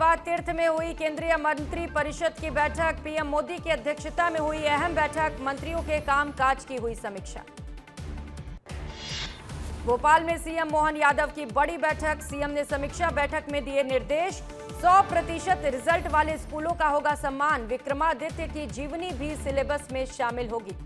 बाबा तीर्थ में हुई केंद्रीय मंत्री परिषद की बैठक। पीएम मोदी की अध्यक्षता में हुई अहम बैठक। मंत्रियों के कामकाज की हुई समीक्षा। भोपाल में सीएम मोहन यादव की बड़ी बैठक। सीएम ने समीक्षा बैठक में दिए निर्देश। 100% रिजल्ट वाले स्कूलों का होगा सम्मान। विक्रमादित्य की जीवनी भी सिलेबस में शामिल होगी।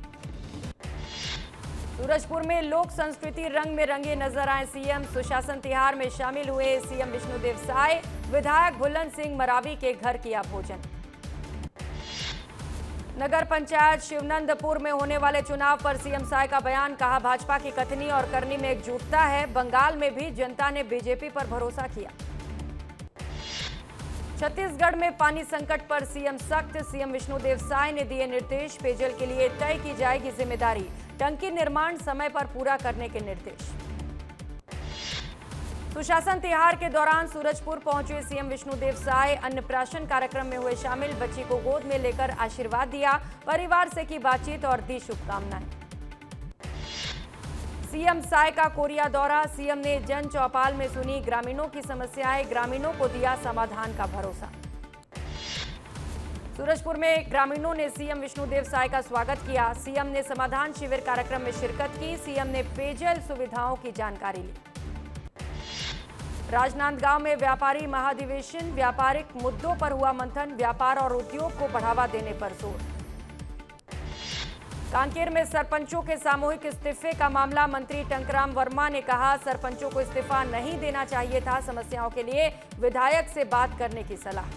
सूरजपुर में लोक संस्कृति रंग में रंगे नजर आए सीएम। सुशासन तिहार में शामिल हुए सीएम विष्णुदेव साय। विधायक बुलंद सिंह मरावी के घर किया भोजन। नगर पंचायत शिवनंदपुर में होने वाले चुनाव पर सीएम साय का बयान। कहा, भाजपा की कथनी और करनी में एकजुटता है। बंगाल में भी जनता ने बीजेपी पर भरोसा किया। छत्तीसगढ़ में पानी संकट पर सीएम सख्त। सीएम विष्णुदेव साय ने दिए निर्देश। पेयजल के लिए तय की जाएगी जिम्मेदारी। टंकी निर्माण समय पर पूरा करने के निर्देश। सुशासन तिहार के दौरान सूरजपुर पहुंचे सीएम विष्णुदेव साय। अन्नप्राशन कार्यक्रम में हुए शामिल। बच्ची को गोद में लेकर आशीर्वाद दिया। परिवार से की बातचीत और दी शुभकामनाएं। सीएम साय का कोरिया दौरा। सीएम ने जन चौपाल में सुनी ग्रामीणों की समस्याएं। ग्रामीणों को दिया समाधान का भरोसा। सूरजपुर में ग्रामीणों ने सीएम विष्णुदेव साय का स्वागत किया। सीएम ने समाधान शिविर कार्यक्रम में शिरकत की। सीएम ने पेयजल सुविधाओं की जानकारी ली। राजनांदगांव में व्यापारी महाधिवेशन। व्यापारिक मुद्दों पर हुआ मंथन। व्यापार और उद्योग को बढ़ावा देने पर जोर। कांकेर में सरपंचों के सामूहिक इस्तीफे का मामला। मंत्री टंकराम वर्मा ने कहा, सरपंचों को इस्तीफा नहीं देना चाहिए था। समस्याओं के लिए विधायक से बात करने की सलाह।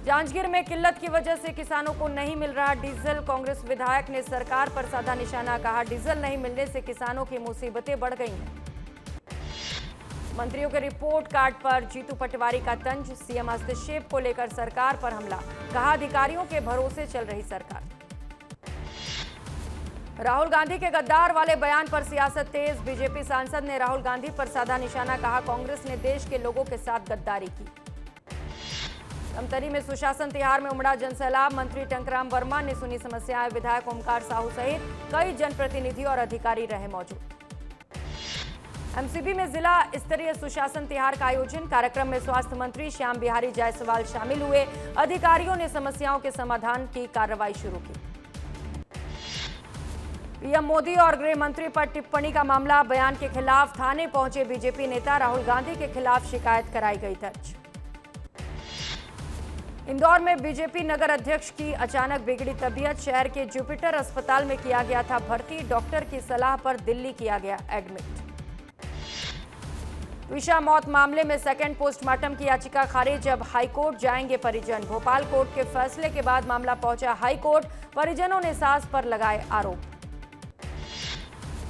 जांजगीर में किल्लत की वजह से किसानों को नहीं मिल रहा डीजल। कांग्रेस विधायक ने सरकार पर साधा निशाना। कहा, डीजल नहीं मिलने से किसानों की मुसीबतें बढ़ गई हैं। मंत्रियों के रिपोर्ट कार्ड पर जीतू पटवारी का तंज। सीएम हस्तक्षेप को लेकर सरकार पर हमला। कहा, अधिकारियों के भरोसे चल रही सरकार। राहुल गांधी के गद्दार वाले बयान पर सियासत तेज। बीजेपी सांसद ने राहुल गांधी पर साधा निशाना। कहा, कांग्रेस ने देश के लोगों के साथ गद्दारी की। धमतरी में सुशासन तिहार में उमड़ा जनसैलाब। मंत्री टंकराम वर्मा ने सुनी समस्याएं। विधायक ओमकार साहू सहित कई जनप्रतिनिधि और अधिकारी रहे मौजूद। एमसीबी में जिला स्तरीय सुशासन तिहार का आयोजन। कार्यक्रम में स्वास्थ्य मंत्री श्याम बिहारी जायसवाल शामिल हुए। अधिकारियों ने समस्याओं के समाधान की कार्रवाई शुरू की। पीएम मोदी और गृह मंत्री पर टिप्पणी का मामला। बयान के खिलाफ थाने पहुंचे बीजेपी नेता। राहुल गांधी के खिलाफ शिकायत कराई गई दर्ज। इंदौर में बीजेपी नगर अध्यक्ष की अचानक बिगड़ी तबीयत। शहर के जुपिटर अस्पताल में किया गया था भर्ती। डॉक्टर की सलाह पर दिल्ली किया गया एडमिट। विशा मौत मामले में सेकंड पोस्टमार्टम की याचिका खारिज। अब हाईकोर्ट जाएंगे परिजन। भोपाल कोर्ट के फैसले के बाद मामला पहुंचा हाईकोर्ट। परिजनों ने सास पर लगाए आरोप।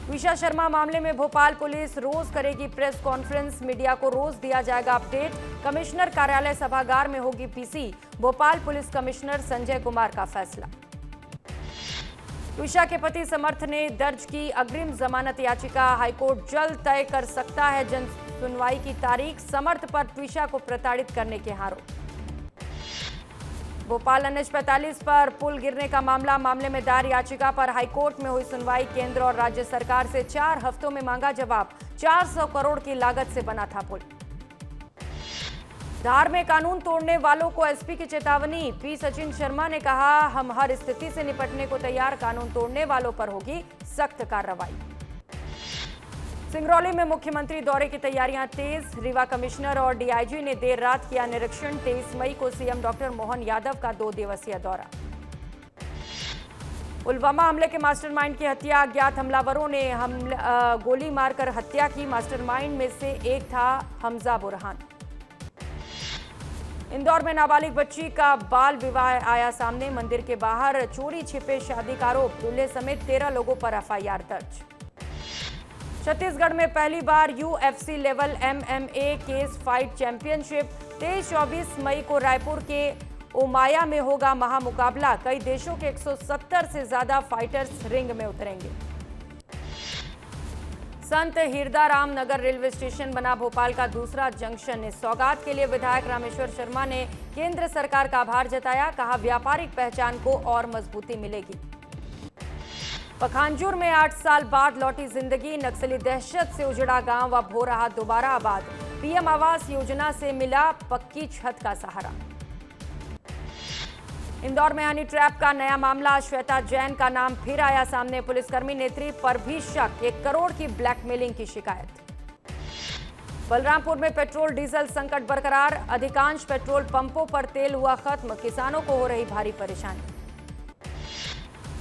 विशा शर्मा मामले में भोपाल पुलिस रोज करेगी प्रेस कॉन्फ्रेंस। मीडिया को रोज दिया जाएगा अपडेट। कमिश्नर कार्यालय सभागार में होगी PC. Bhopal police commissioner Sanjay Kumar का फैसला। विशा के पति समर्थ ने दर्ज की अग्रिम जमानत याचिका। हाईकोर्ट जल्द तय कर सकता है जन सुनवाई की तारीख। समर्थ पर विशा को प्रताड़ित करने के आरोप। भोपाल NH 45 पर पुल गिरने का मामले में दायर याचिका पर हाईकोर्ट में हुई सुनवाई। केंद्र और राज्य सरकार से 4 हफ्तों में मांगा जवाब। 400 करोड़ की लागत से बना था पुल। धार में कानून तोड़ने वालों को एसपी की चेतावनी। पी सचिन शर्मा ने कहा, हम हर स्थिति से निपटने को तैयार। कानून तोड़ने वालों पर होगी सख्त कार्रवाई। सिंगरौली में मुख्यमंत्री दौरे की तैयारियां तेज। रीवा कमिश्नर और डीआईजी ने देर रात किया निरीक्षण। 23 मई को सीएम डॉक्टर मोहन यादव का 2 दिवसीय दौरा। पुलवामा हमले के मास्टरमाइंड की हत्या। अज्ञात हमलावरों ने गोली मारकर हत्या की। मास्टरमाइंड में से एक था हमजा बुरहान। इंदौर में नाबालिग बच्ची का बाल विवाह आया सामने। मंदिर के बाहर चोरी छिपे शादी का आरोप। दूल्हे समेत 13 लोगों पर एफआईआर दर्ज। छत्तीसगढ़ में पहली बार UFC level MMA cage fight championship. 23-24 मई को रायपुर के ओमाया में होगा महामुकाबला। कई देशों के 170 से ज्यादा फाइटर्स रिंग में उतरेंगे। संत हिरदाराम नगर रेलवे स्टेशन बना भोपाल का दूसरा जंक्शन। इस सौगात के लिए विधायक रामेश्वर शर्मा ने केंद्र सरकार का आभार जताया। कहा, व्यापारिक पहचान को और मजबूती मिलेगी। पखांजूर में 8 साल बाद लौटी जिंदगी। नक्सली दहशत से उजड़ा गांव अब हो रहा दोबारा आबाद। पीएम आवास योजना से मिला पक्की छत का सहारा। इंदौर में हनी ट्रैप का नया मामला, श्वेता जैन का नाम फिर आया सामने। पुलिसकर्मी नेत्री पर भी शक, 1 करोड़ की ब्लैकमेलिंग की शिकायत। बलरामपुर में पेट्रोल डीजल संकट बरकरार, अधिकांश पेट्रोल पंपों पर तेल हुआ खत्म, किसानों को हो रही भारी परेशानी।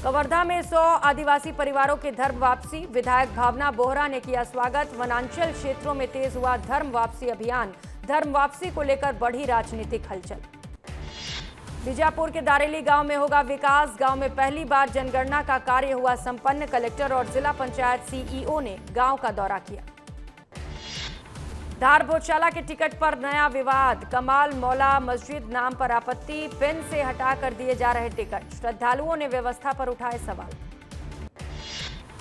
कवर्धा में 100 आदिवासी परिवारों की धर्म वापसी, विधायक भावना बोहरा ने किया स्वागत। वनांचल क्षेत्रों में तेज हुआ धर्म वापसी अभियान, धर्म वापसी को लेकर बढ़ी राजनीतिक हलचल। बीजापुर के दारेली गांव में होगा विकास, गांव में पहली बार जनगणना का कार्य हुआ संपन्न, कलेक्टर और जिला पंचायत सीईओ ने गांव का दौरा किया। धार भोजशाला के टिकट पर नया विवाद, कमाल मौला मस्जिद नाम पर आपत्ति, पेन से हटाकर दिए जा रहे टिकट, श्रद्धालुओं ने व्यवस्था पर उठाए सवाल।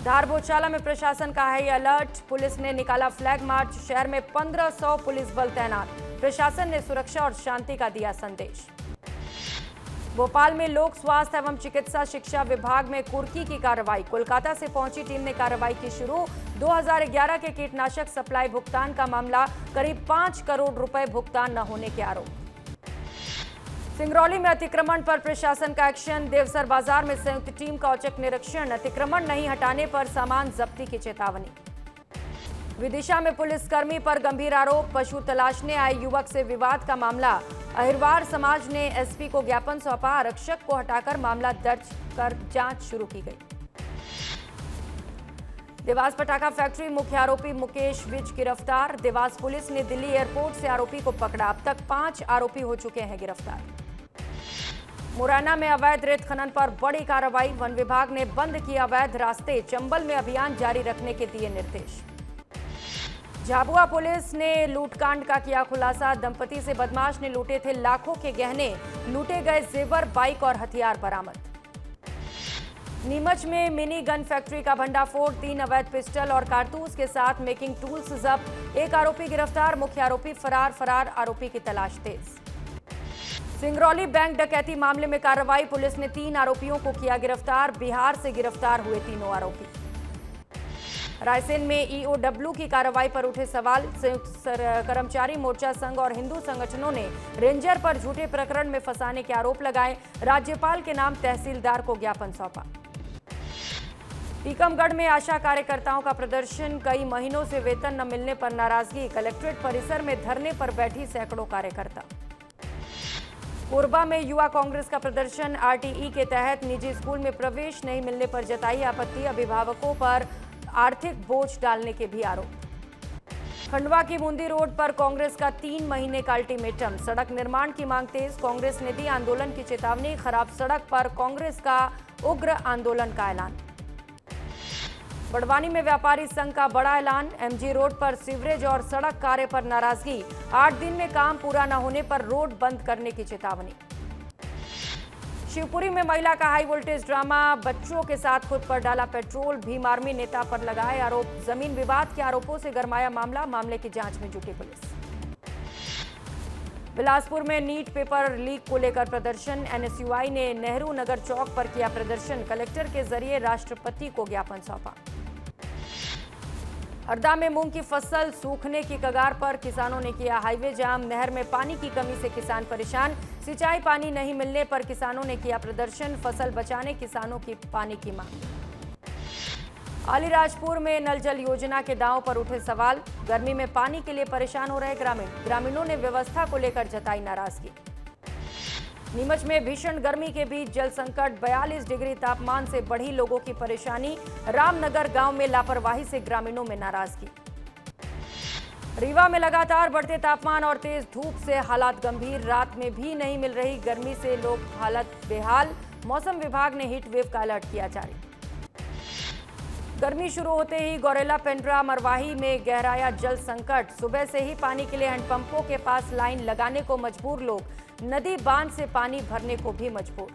धार भोजशाला में प्रशासन का है अलर्ट, पुलिस ने निकाला फ्लैग मार्च, शहर में 1500 पुलिस बल तैनात, प्रशासन ने सुरक्षा और शांति का दिया संदेश। भोपाल में लोक स्वास्थ्य एवं चिकित्सा शिक्षा विभाग में कुर्की की कार्रवाई, कोलकाता से पहुंची टीम ने कार्रवाई की शुरू। 2011 के कीटनाशक सप्लाई भुगतान का मामला, करीब 5 करोड़ रुपए भुगतान न होने के आरोप। सिंगरौली में अतिक्रमण पर प्रशासन का एक्शन, देवसर बाजार में संयुक्त टीम का औचक निरीक्षण, अतिक्रमण नहीं हटाने पर सामान जब्ती की चेतावनी। विदिशा में पुलिसकर्मी पर गंभीर आरोप, पशु तलाशने आए युवक से विवाद का मामला, अहिरवार समाज ने एसपी को ज्ञापन सौंपा, आरक्षक को हटाकर मामला दर्ज कर जांच शुरू की गई। देवास पटाखा फैक्ट्री मुख्य आरोपी मुकेश विज गिरफ्तार, देवास पुलिस ने दिल्ली एयरपोर्ट से आरोपी को पकड़ा, अब तक 5 आरोपी हो चुके हैं गिरफ्तार। मुरैना में अवैध रेत खनन पर बड़ी कार्रवाई, वन विभाग ने बंद किए अवैध रास्ते, चंबल में अभियान जारी रखने के दिए निर्देश। झाबुआ पुलिस ने लूटकांड का किया खुलासा, दंपति से बदमाश ने लूटे थे लाखों के गहने, लूटे गए जेवर, बाइक और हथियार बरामद। नीमच में मिनी गन फैक्ट्री का भंडाफोड़, 3 अवैध पिस्टल और कारतूस के साथ मेकिंग टूल्स जब्त, 1 आरोपी गिरफ्तार, मुख्य आरोपी फरार आरोपी की तलाश तेज। सिंगरौली बैंक डकैती मामले में कार्रवाई, पुलिस ने 3 आरोपियों को किया गिरफ्तार, बिहार से गिरफ्तार हुए तीनों आरोपी। रायसेन में ईओडब्ल्यू की कार्रवाई पर उठे सवाल, संयुक्त कर्मचारी मोर्चा संघ और हिंदू संगठनों ने रेंजर पर झूठे प्रकरण में फंसाने के आरोप लगाए, राज्यपाल के नाम तहसीलदार को ज्ञापन सौंपा। टीकमगढ़ में आशा कार्यकर्ताओं का प्रदर्शन, कई महीनों से वेतन न मिलने पर नाराजगी, कलेक्ट्रेट परिसर में धरने पर बैठी सैकड़ों कार्यकर्ता। कोरबा में युवा कांग्रेस का प्रदर्शन, आरटीई के तहत निजी स्कूल में प्रवेश नहीं मिलने पर जताई आपत्ति, अभिभावकों पर आर्थिक बोझ डालने के भी आरोप। खंडवा की बूंदी रोड पर कांग्रेस का 3 महीने का अल्टीमेटम, सड़क निर्माण की मांग तेज, कांग्रेस ने दी आंदोलन की चेतावनी, खराब सड़क पर कांग्रेस का उग्र आंदोलन का ऐलान। बड़वानी में व्यापारी संघ का बड़ा ऐलान, एमजी रोड पर सीवरेज और सड़क कार्य पर नाराजगी, 8 दिन में काम पूरा न होने पर रोड बंद करने की चेतावनी। शिवपुरी में महिला का हाई वोल्टेज ड्रामा, बच्चों के साथ खुद पर डाला पेट्रोल, भीम आर्मी नेता पर लगाए आरोप, जमीन विवाद के आरोपों से गरमाया मामला, मामले की जांच में जुटी पुलिस। बिलासपुर में नीट पेपर लीक को लेकर प्रदर्शन, एनएसयूआई ने नेहरू नगर चौक पर किया प्रदर्शन, कलेक्टर के जरिए राष्ट्रपति को ज्ञापन सौंपा। हरदा में मूंग की फसल सूखने की कगार पर, किसानों ने किया हाईवे जाम, नहर में पानी की कमी से किसान परेशान, सिंचाई पानी नहीं मिलने पर किसानों ने किया प्रदर्शन, फसल बचाने किसानों की पानी की मांग। अलीराजपुर में नल जल योजना के दांव पर उठे सवाल, गर्मी में पानी के लिए परेशान हो रहे ग्रामीणों ने व्यवस्था को लेकर जताई नाराजगी। नीमच में भीषण गर्मी के बीच जल संकट, 42 डिग्री तापमान से बढ़ी लोगों की परेशानी, रामनगर गांव में लापरवाही से ग्रामीणों में नाराजगी। रीवा में लगातार बढ़ते तापमान और तेज धूप से हालात गंभीर, रात में भी नहीं मिल रही गर्मी से लोग हालत बेहाल, मौसम विभाग ने हीट वेव का अलर्ट किया जारी। गर्मी शुरू होते ही गौरेला पेंड्रा मरवाही में गहराया जल संकट, सुबह से ही पानी के लिए हैंडपंपों के पास लाइन लगाने को मजबूर लोग, नदी बांध से पानी भरने को भी मजबूर।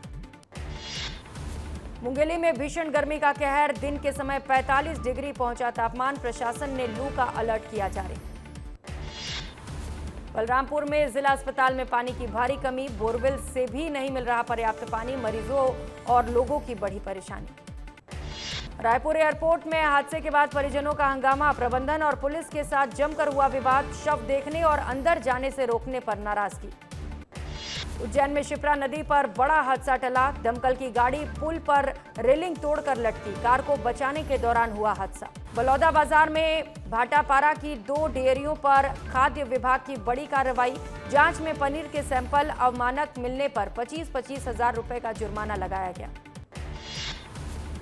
मुंगेली में भीषण गर्मी का कहर, दिन के समय 45 डिग्री पहुंचा तापमान, प्रशासन ने लू का अलर्ट किया जारी। बलरामपुर में जिला अस्पताल में पानी की भारी कमी, बोरवेल से भी नहीं मिल रहा पर्याप्त पानी, मरीजों और लोगों की बढ़ी परेशानी। रायपुर एयरपोर्ट में हादसे के बाद परिजनों का हंगामा, प्रबंधन और पुलिस के साथ जमकर हुआ विवाद, शव देखने और अंदर जाने से रोकने पर नाराजगी। उज्जैन में शिप्रा नदी पर बड़ा हादसा टला, दमकल की गाड़ी पुल पर रेलिंग तोड़कर लटकी, कार को बचाने के दौरान हुआ हादसा। बलौदा बाजार में भाटापारा की 2 डेयरियों पर खाद्य विभाग की बड़ी कार्रवाई, जांच में पनीर के सैंपल अवमानक मिलने पर 25-25 हजार रुपए का जुर्माना लगाया गया।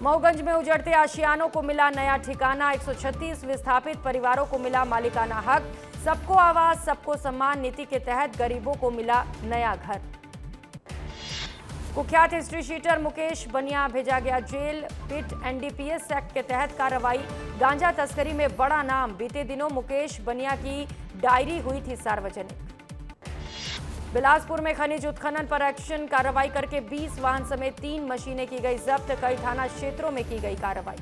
मऊगंज में उजड़ते आशियानों को मिला नया ठिकाना, 136 विस्थापित परिवारों को मिला मालिकाना हक, सबको आवाज सबको सम्मान नीति के तहत गरीबों को मिला नया घर। कुख्यात हिस्ट्री शीटर मुकेश बनिया भेजा गया जेल, पिट एनडीपीएस एक्ट के तहत कार्रवाई, गांजा तस्करी में बड़ा नाम, बीते दिनों मुकेश बनिया की डायरी हुई थी सार्वजनिक। बिलासपुर में खनिज उत्खनन पर एक्शन, कार्रवाई करके 20 वाहन समेत 3 मशीनें की गई जब्त, कई थाना क्षेत्रों में की गई कार्रवाई।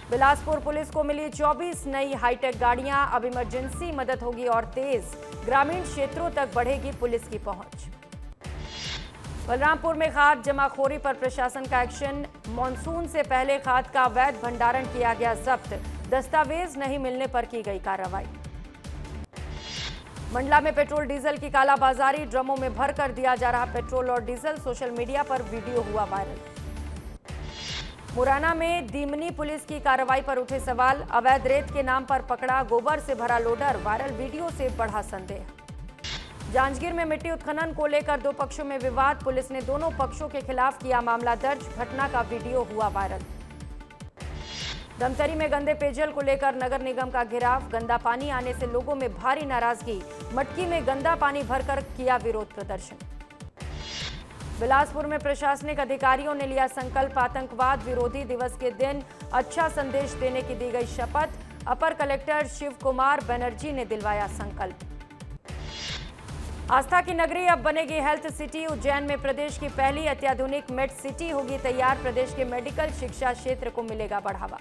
बिलासपुर पुलिस को मिली 24 नई हाईटेक गाड़ियां, अब इमरजेंसी मदद होगी और तेज, ग्रामीण क्षेत्रों तक बढ़ेगी पुलिस की पहुंच। बलरामपुर में खाद जमाखोरी पर प्रशासन का एक्शन, मॉनसून से पहले खाद का अवैध भंडारण किया गया जब्त, दस्तावेज नहीं मिलने पर की गई कार्रवाई। मंडला में पेट्रोल डीजल की कालाबाजारी, ड्रमों में भर कर दिया जा रहा पेट्रोल और डीजल, सोशल मीडिया पर वीडियो हुआ वायरल। मुरैना में दीमनी पुलिस की कार्रवाई पर उठे सवाल, अवैध रेत के नाम पर पकड़ा गोबर से भरा लोडर, वायरल वीडियो से बढ़ा संदेह। जांजगीर में मिट्टी उत्खनन को लेकर 2 पक्षों में विवाद, पुलिस ने दोनों पक्षों के खिलाफ किया मामला दर्ज, घटना का वीडियो हुआ वायरल। धमतरी में गंदे पेयजल को लेकर नगर निगम का घेराव, गंदा पानी आने से लोगों में भारी नाराजगी, मटकी में गंदा पानी भरकर किया विरोध प्रदर्शन। बिलासपुर में प्रशासनिक अधिकारियों ने लिया संकल्प, आतंकवाद विरोधी दिवस के दिन अच्छा संदेश देने की दी गई शपथ, अपर कलेक्टर शिव कुमार बनर्जी ने दिलवाया संकल्प। आस्था की नगरी अब बनेगी हेल्थ सिटी, उज्जैन में प्रदेश की पहली अत्याधुनिक मेड सिटी होगी तैयार, प्रदेश के मेडिकल शिक्षा क्षेत्र को मिलेगा बढ़ावा।